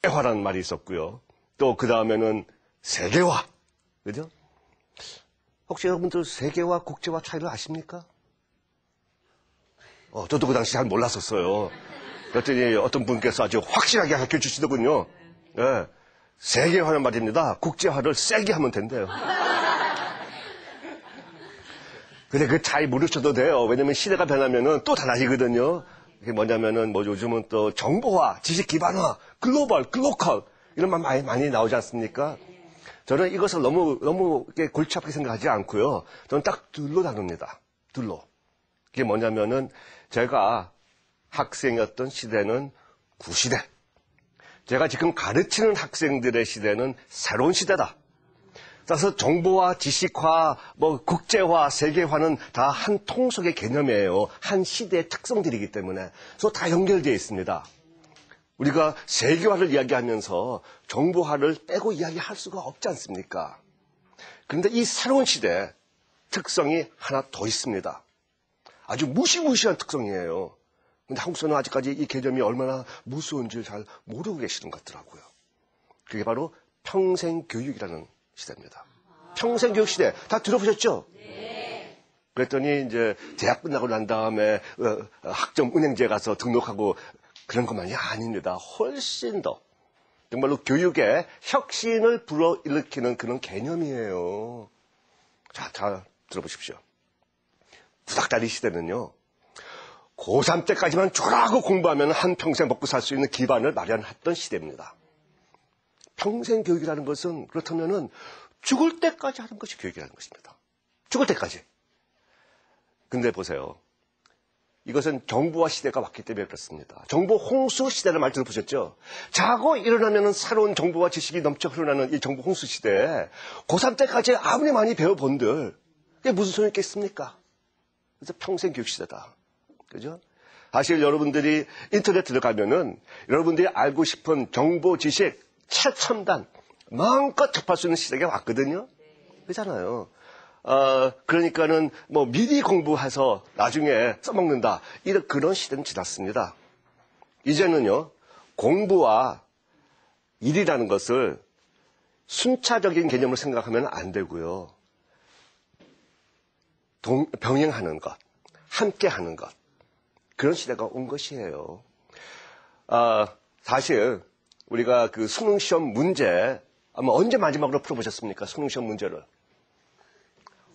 세계화라는 말이 있었고요. 또 그 다음에는 세계화. 그죠? 혹시 여러분들 세계화, 국제화 차이를 아십니까? 저도 그 당시 잘 몰랐었어요. 그랬더니 어떤 분께서 아주 확실하게 가르쳐 주시더군요. 네, 세계화는 말입니다. 국제화를 세게 하면 된대요. 근데 그 차이 모르셔도 돼요. 왜냐면 시대가 변하면은 또 달라지거든요. 그게 뭐냐면은 뭐 요즘은 또 정보화, 지식 기반화, 글로벌, 글로컬 이런 말 많이 나오지 않습니까? 저는 이것을 너무 골치 아프게 생각하지 않고요. 저는 딱 둘로 나눕니다. 둘로. 그게 뭐냐면은 제가 학생이었던 시대는 구시대. 제가 지금 가르치는 학생들의 시대는 새로운 시대다. 따라서 정보화, 지식화, 국제화, 세계화는 다 한 통속의 개념이에요. 한 시대의 특성들이기 때문에. 그래서 다 연결되어 있습니다. 우리가 세계화를 이야기하면서 정보화를 빼고 이야기할 수가 없지 않습니까? 그런데 이 새로운 시대에 특성이 하나 더 있습니다. 아주 무시무시한 특성이에요. 근데 한국 사람은 아직까지 이 개념이 얼마나 무서운지를 잘 모르고 계시는 것 같더라고요. 그게 바로 평생교육이라는 시대입니다. 평생교육 시대. 다 들어보셨죠? 네. 그랬더니 이제 대학 끝나고 난 다음에 학점 은행지에 가서 등록하고 그런 것만이 아닙니다. 훨씬 더 정말로 교육에 혁신을 불어일으키는 그런 개념이에요. 자, 들어보십시오. 구닥다리 시대는요. 고3 때까지만 쫄하고 공부하면 한평생 먹고 살 수 있는 기반을 마련했던 시대입니다. 평생 교육이라는 것은 그렇다면은 죽을 때까지 하는 것이 교육이라는 것입니다. 죽을 때까지. 근데 보세요. 이것은 정보화 시대가 왔기 때문에 그렇습니다. 정보 홍수 시대라는 말 들어보셨죠? 자고 일어나면은 새로운 정보와 지식이 넘쳐 흐르는 이 정보 홍수 시대에 고3 때까지 아무리 많이 배워본들 그게 무슨 소용이 있겠습니까? 그래서 평생 교육 시대다. 그죠? 사실 여러분들이 인터넷 들어가면은 여러분들이 알고 싶은 정보, 지식, 최첨단 마음껏 접할 수 있는 시대가 왔거든요. 그렇잖아요. 그러니까는 미리 공부해서 나중에 써먹는다. 이런 그런 시대는 지났습니다. 이제는요, 공부와 일이라는 것을 순차적인 개념으로 생각하면 안 되고요. 병행하는 것, 함께 하는 것. 그런 시대가 온 것이에요. 사실, 우리가 그 수능시험 문제, 아마 언제 마지막으로 풀어보셨습니까? 수능시험 문제를.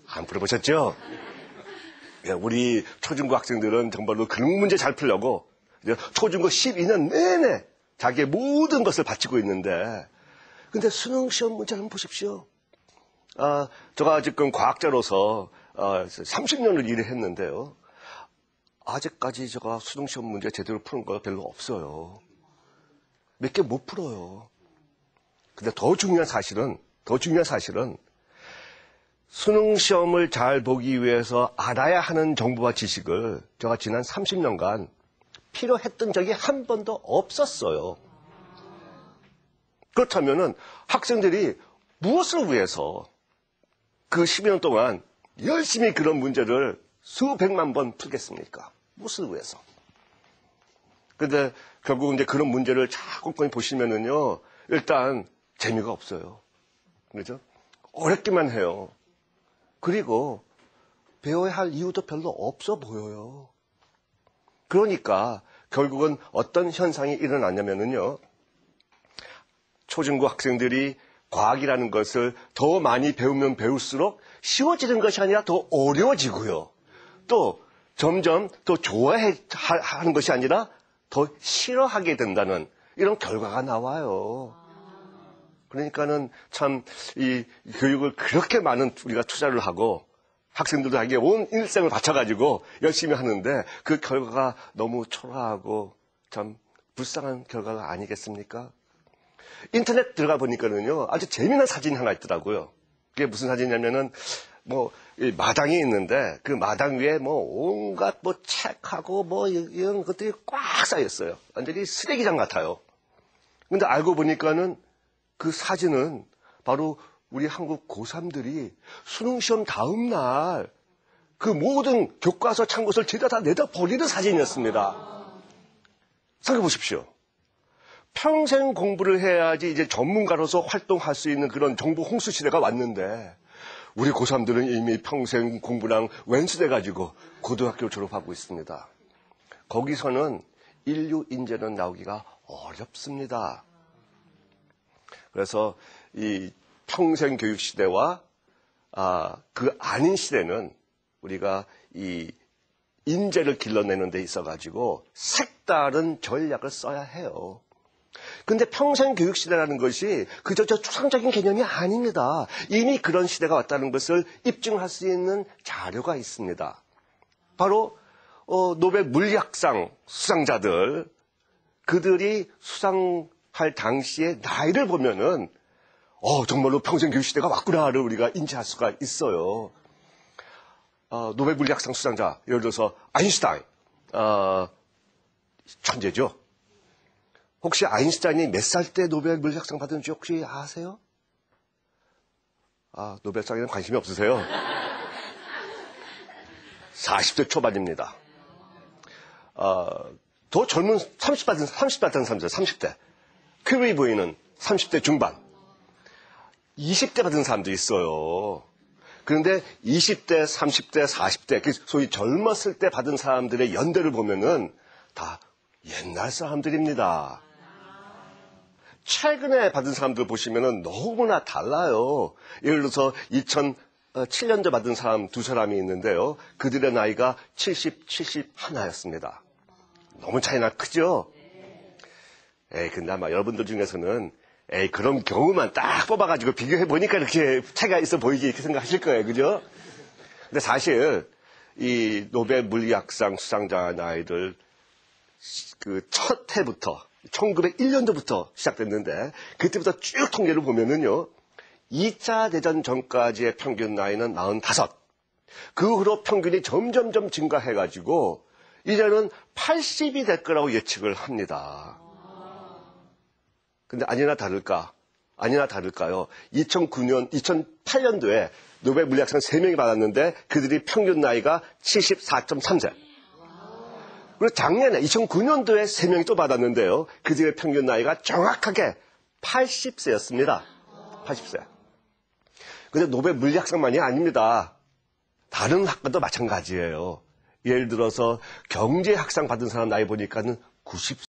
안 풀어보셨죠? 우리 초중고 학생들은 정말로 그런 문제 잘 풀려고 초중고 12년 내내 자기의 모든 것을 바치고 있는데 근데 수능시험 문제 한번 보십시오. 제가 지금 과학자로서 30년을 일을 했는데요. 아직까지 제가 수능시험 문제 제대로 푸는 거 별로 없어요. 몇 개 못 풀어요. 근데 더 중요한 사실은 수능시험을 잘 보기 위해서 알아야 하는 정보와 지식을 제가 지난 30년간 필요했던 적이 한 번도 없었어요. 그렇다면은 학생들이 무엇을 위해서 그 12년 동안 열심히 그런 문제를 수백만 번 풀겠습니까? 무엇을 위해서? 근데 결국 이제 그런 문제를 꼼꼼히 보시면은요, 일단 재미가 없어요. 그죠? 어렵기만 해요. 그리고 배워야 할 이유도 별로 없어 보여요. 그러니까 결국은 어떤 현상이 일어나냐면은요, 초중고 학생들이 과학이라는 것을 더 많이 배우면 배울수록 쉬워지는 것이 아니라 더 어려워지고요. 또 점점 더 좋아하는 것이 아니라 더 싫어하게 된다는 이런 결과가 나와요. 그러니까는 참 이 교육을 그렇게 많은 우리가 투자를 하고 학생들도 자기 온 일생을 바쳐가지고 열심히 하는데 그 결과가 너무 초라하고 참 불쌍한 결과가 아니겠습니까? 인터넷 들어가 보니까는요 아주 재미난 사진이 하나 있더라고요. 그게 무슨 사진이냐면은 이 마당이 있는데 그 마당 위에 온갖 책하고 이런 것들이 꽉 쌓였어요. 완전히 쓰레기장 같아요. 근데 알고 보니까는 그 사진은 바로 우리 한국 고3들이 수능시험 다음 날 그 모든 교과서 참고서를 죄다 다 내다 버리는 사진이었습니다. 생각해 보십시오. 평생 공부를 해야지 이제 전문가로서 활동할 수 있는 그런 정보 홍수 시대가 왔는데 우리 고3들은 이미 평생 공부랑 왼수돼가지고 고등학교 졸업하고 있습니다. 거기서는 인류 인재는 나오기가 어렵습니다. 그래서 이 평생 교육 시대와 그 아닌 시대는 우리가 이 인재를 길러내는 데 있어가지고 색다른 전략을 써야 해요. 근데 평생 교육 시대라는 것이 그저 추상적인 개념이 아닙니다. 이미 그런 시대가 왔다는 것을 입증할 수 있는 자료가 있습니다. 바로 노벨 물리학상 수상자들, 그들이 수상할 당시의 나이를 보면은 정말로 평생 교육 시대가 왔구나를 우리가 인지할 수가 있어요. 노벨 물리학상 수상자, 예를 들어서 아인슈타인, 천재죠. 혹시 아인슈타인이 몇 살 때 노벨 물리학상 받은지 혹시 아세요? 노벨상에는 관심이 없으세요? 40대 초반입니다. 더 젊은 30 받은 사람들, 30대. 큐리 부인은 30대 중반. 20대 받은 사람도 있어요. 그런데 20대, 30대, 40대, 소위 젊었을 때 받은 사람들의 연대를 보면은 다 옛날 사람들입니다. 최근에 받은 사람들 보시면은 너무나 달라요. 예를 들어서 2007년도 받은 사람 두 사람이 있는데요. 그들의 나이가 70, 71였습니다. 너무 차이나 크죠? 근데 아마 여러분들 중에서는 그런 경우만 딱 뽑아가지고 비교해보니까 이렇게 차이가 있어 보이지 이렇게 생각하실 거예요. 그죠? 근데 사실 이 노벨 물리학상 수상자 나이들 그 첫 해부터 1901년도부터 시작됐는데 그때부터 쭉 통계를 보면은요. 2차 대전 전까지의 평균 나이는 45. 그 후로 평균이 점점점 증가해가지고 이제는 80이 될 거라고 예측을 합니다. 근데 아니나 다를까요? 2008년도에 노벨 물리학상 3명이 받았는데 그들이 평균 나이가 74.3세. 그리고 작년에 2009년도에 3명이 또 받았는데요. 그들의 평균 나이가 정확하게 80세였습니다. 80세. 근데 노벨 물리학상만이 아닙니다. 다른 학과도 마찬가지예요. 예를 들어서 경제학상 받은 사람 나이 보니까는 90세.